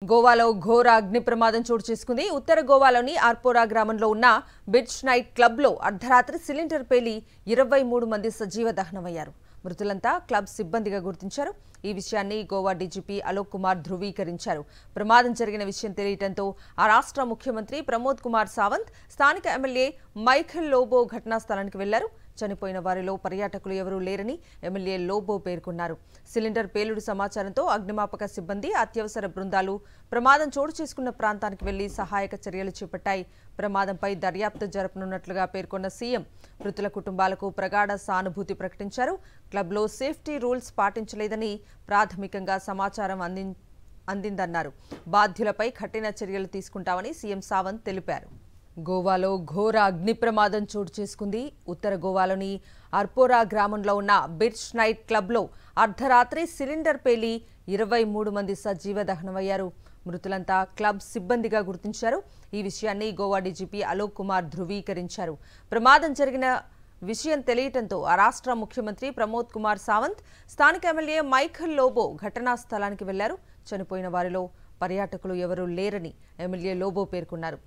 గోవాలో ఘోర అగ్ని ప్రమాదం చోటు చేసుకుంది. ఉత్తర గోవాలోని ఆర్పోరా గ్రామంలో ఉన్న బిచ్ నైట్ క్లబ్లో అర్ధరాత్రి సిలిండర్ పేలి 23 మంది సజీవ దహనమయ్యారు. మృతులంతా క్లబ్ సిబ్బందిగా గుర్తించారు. ఈ విషయాన్ని గోవా డీజీపీ అలోక్ కుమార్ ధృవీకరించారు. ప్రమాదం జరిగిన విషయం తెలియటంతో ఆ రాష్ట్ర ముఖ్యమంత్రి ప్రమోద్ కుమార్ సావంత్, స్థానిక ఎమ్మెల్యే మైఖేల్ లోబో ఘటనా స్థలానికి వెళ్లారు. చనిపోయిన వారిలో పర్యాటకులు ఎవరూ లేరని ఎమ్మెల్యే లోబో పేర్కొన్నారు. సిలిండర్ పేలుడు సమాచారంతో అగ్నిమాపక సిబ్బంది, అత్యవసర బృందాలు ప్రమాదం చోటు చేసుకున్న ప్రాంతానికి వెళ్లి సహాయక చర్యలు చేపట్టాయి. ప్రమాదంపై దర్యాప్తు జరపనున్నట్లుగా పేర్కొన్న సీఎం మృతుల కుటుంబాలకు ప్రగాఢ సానుభూతి ప్రకటించారు. క్లబ్లో సేఫ్టీ రూల్స్ పాటించలేదని ప్రాథమికంగా సమాచారం అందిందన్నారు. బాధ్యులపై కఠిన చర్యలు తీసుకుంటామని సీఎం సావంత్ తెలిపారు. గోవాలో ఘోర అగ్ని ప్రమాదం చోటు చేసుకుంది. ఉత్తర గోవాలోని అర్పోరా గ్రామంలో ఉన్న బిచ్ నైట్ క్లబ్లో అర్ధరాత్రి సిలిండర్ పేలి 23 మంది సజీవ దహనమయ్యారు. మృతులంతా క్లబ్ సిబ్బందిగా గుర్తించారు. ఈ విషయాన్ని గోవా డీజీపీ అలోక్ కుమార్ ధృవీకరించారు. ప్రమాదం జరిగిన విషయం తెలియటంతో ఆ రాష్ట్ర ముఖ్యమంత్రి ప్రమోద్ కుమార్ సావంత్, స్థానిక ఎమ్మెల్యే మైఖేల్ లోబో ఘటనా స్థలానికి వెళ్లారు. చనిపోయిన వారిలో పర్యాటకులు ఎవరూ లేరని ఎమ్మెల్యే లోబో పేర్కొన్నారు.